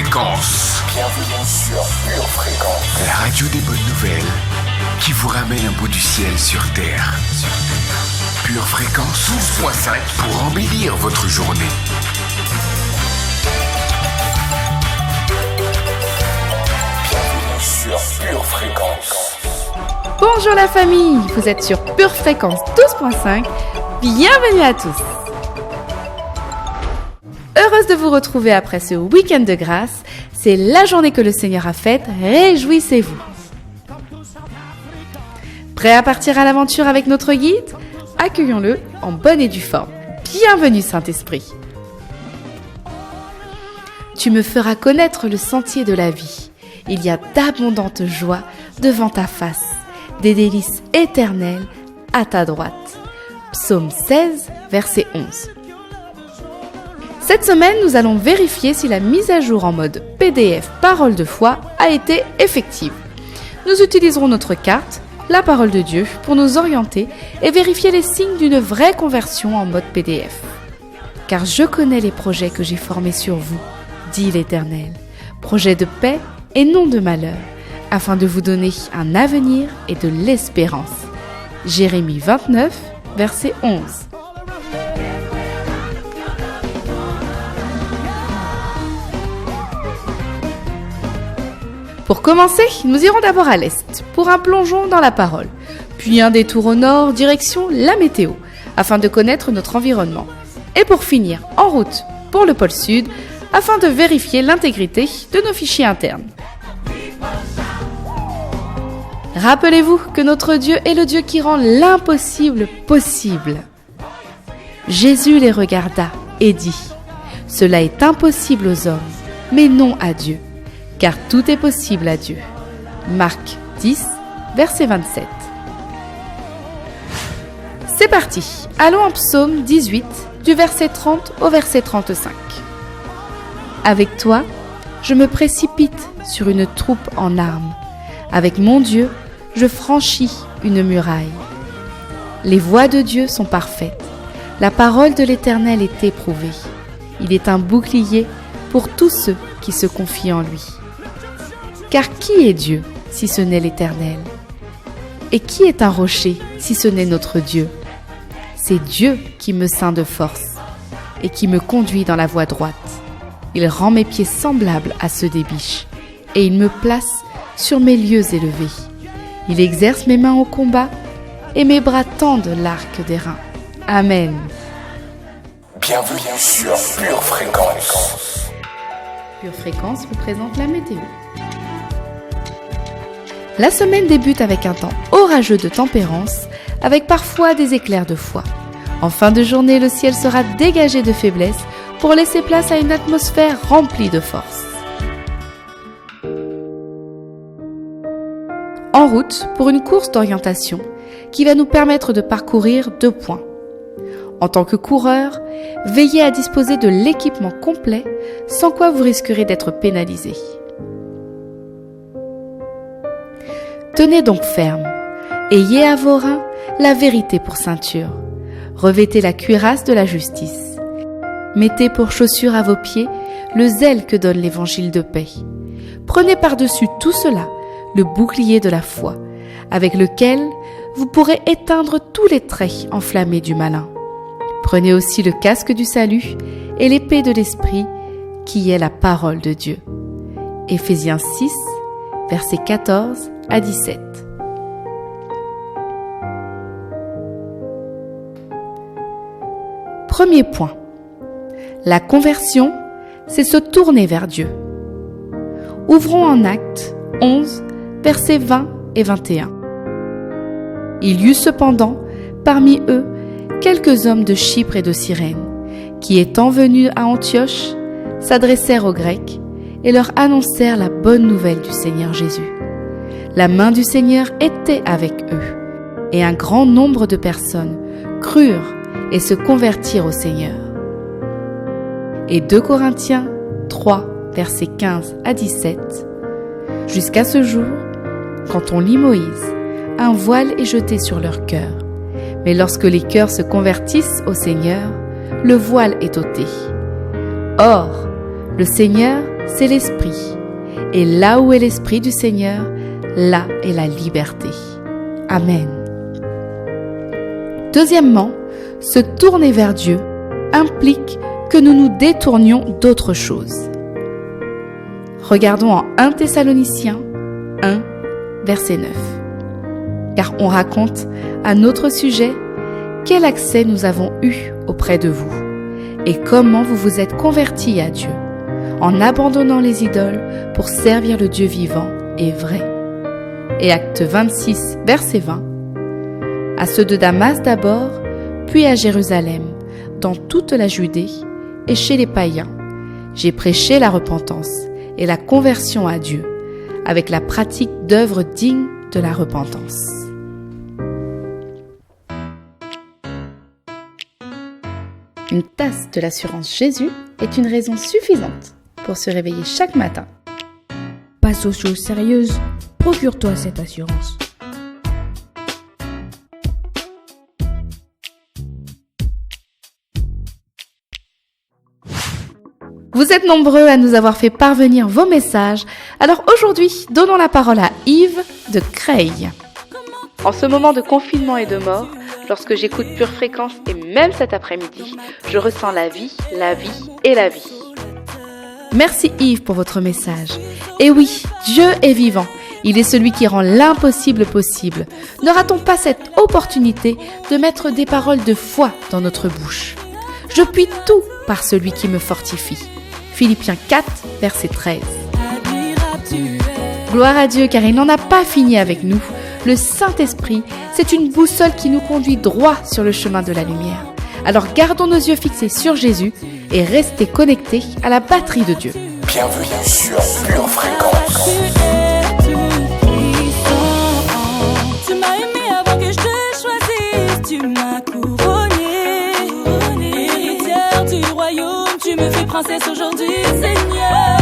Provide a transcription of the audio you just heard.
Fréquence. Bienvenue sur Pure Fréquence. La radio des bonnes nouvelles qui vous ramène un bout du ciel sur Terre. Pure Fréquence 12.5 pour embellir votre journée. Bienvenue sur Pure Fréquence. Bonjour la famille, vous êtes sur Pure Fréquence 12.5. Bienvenue à tous. Heureuse de vous retrouver après ce week-end de grâce. C'est la journée que le Seigneur a faite, réjouissez-vous. Prêt à partir à l'aventure avec notre guide ? Accueillons-le en bonne et due forme. Bienvenue Saint-Esprit. Tu me feras connaître le sentier de la vie. Il y a d'abondantes joies devant ta face, des délices éternelles à ta droite. Psaume 16, verset 11. Cette semaine, nous allons vérifier si la mise à jour en mode PDF Parole de foi a été effective. Nous utiliserons notre carte, la Parole de Dieu, pour nous orienter et vérifier les signes d'une vraie conversion en mode PDF. Car je connais les projets que j'ai formés sur vous, dit l'Éternel, projets de paix et non de malheur, afin de vous donner un avenir et de l'espérance. Jérémie 29, verset 11. Pour commencer, nous irons d'abord à l'est, pour un plongeon dans la parole, puis un détour au nord, direction la météo, afin de connaître notre environnement. Et pour finir, en route pour le pôle sud, afin de vérifier l'intégrité de nos fichiers internes. Rappelez-vous que notre Dieu est le Dieu qui rend l'impossible possible. Jésus les regarda et dit : « Cela est impossible aux hommes, mais non à Dieu. Car tout est possible à Dieu. » Marc 10, verset 27. C'est parti, allons en psaume 18, du verset 30 au verset 35. Avec toi, je me précipite sur une troupe en armes. Avec mon Dieu, je franchis une muraille. Les voies de Dieu sont parfaites. La parole de l'Éternel est éprouvée. Il est un bouclier pour tous ceux qui se confient en lui. Car qui est Dieu si ce n'est l'Éternel ? Et qui est un rocher si ce n'est notre Dieu ? C'est Dieu qui me ceint de force et qui me conduit dans la voie droite. Il rend mes pieds semblables à ceux des biches et il me place sur mes lieux élevés. Il exerce mes mains au combat et mes bras tendent l'arc d'airain. Amen. Bienvenue sur Pure Fréquence. Pure Fréquence vous présente la météo. La semaine débute avec un temps orageux de tempérance, avec parfois des éclairs de foi. En fin de journée, le ciel sera dégagé de faiblesse pour laisser place à une atmosphère remplie de force. En route pour une course d'orientation qui va nous permettre de parcourir 2 points. En tant que coureur, veillez à disposer de l'équipement complet, sans quoi vous risquerez d'être pénalisé. Tenez donc ferme, ayez à vos reins la vérité pour ceinture, revêtez la cuirasse de la justice, mettez pour chaussure à vos pieds le zèle que donne l'évangile de paix. Prenez par-dessus tout cela le bouclier de la foi, avec lequel vous pourrez éteindre tous les traits enflammés du malin. Prenez aussi le casque du salut et l'épée de l'esprit, qui est la parole de Dieu. Éphésiens 6, versets 14 à 17. Premier point. La conversion, c'est se tourner vers Dieu. Ouvrons en Actes 11, versets 20 et 21. Il y eut cependant, parmi eux, quelques hommes de Chypre et de Cyrène, qui étant venus à Antioche, s'adressèrent aux Grecs et leur annoncèrent la bonne nouvelle du Seigneur Jésus. La main du Seigneur était avec eux, et un grand nombre de personnes crurent et se convertirent au Seigneur. Et 2 Corinthiens 3, versets 15 à 17. Jusqu'à ce jour, quand on lit Moïse, un voile est jeté sur leur cœur. Mais lorsque les cœurs se convertissent au Seigneur, le voile est ôté. Or, le Seigneur, c'est l'Esprit. Et là où est l'Esprit du Seigneur, là est la liberté. Amen. Deuxièmement, se tourner vers Dieu implique que nous nous détournions d'autre chose. Regardons en 1 Thessaloniciens 1, verset 9. Car on raconte à notre sujet quel accès nous avons eu auprès de vous et comment vous vous êtes convertis à Dieu en abandonnant les idoles pour servir le Dieu vivant et vrai. Et Acte 26, verset 20. À ceux de Damas d'abord, puis à Jérusalem, dans toute la Judée et chez les païens, j'ai prêché la repentance et la conversion à Dieu, avec la pratique d'œuvres dignes de la repentance. Une tasse de l'assurance Jésus est une raison suffisante pour se réveiller chaque matin. Passe aux choses sérieuses, procure-toi cette assurance. Vous êtes nombreux à nous avoir fait parvenir vos messages, alors aujourd'hui, donnons la parole à Yves de Creil. En ce moment de confinement et de mort, lorsque j'écoute Pure Fréquence et même cet après-midi, je ressens la vie et la vie. Merci Yves pour votre message. Et oui, Dieu est vivant. Il est celui qui rend l'impossible possible. Ne ratons pas cette opportunité de mettre des paroles de foi dans notre bouche. Je puis tout par celui qui me fortifie. Philippiens 4, verset 13. Gloire à Dieu car il n'en a pas fini avec nous. Le Saint-Esprit, c'est une boussole qui nous conduit droit sur le chemin de la lumière. Alors gardons nos yeux fixés sur Jésus et restez connectés à la batterie de Dieu. Bienvenue sur Pure Fréquence. Tu m'as aimé avant que je te choisisse, tu m'as couronné. Héritière du royaume, tu me fais princesse aujourd'hui, Seigneur.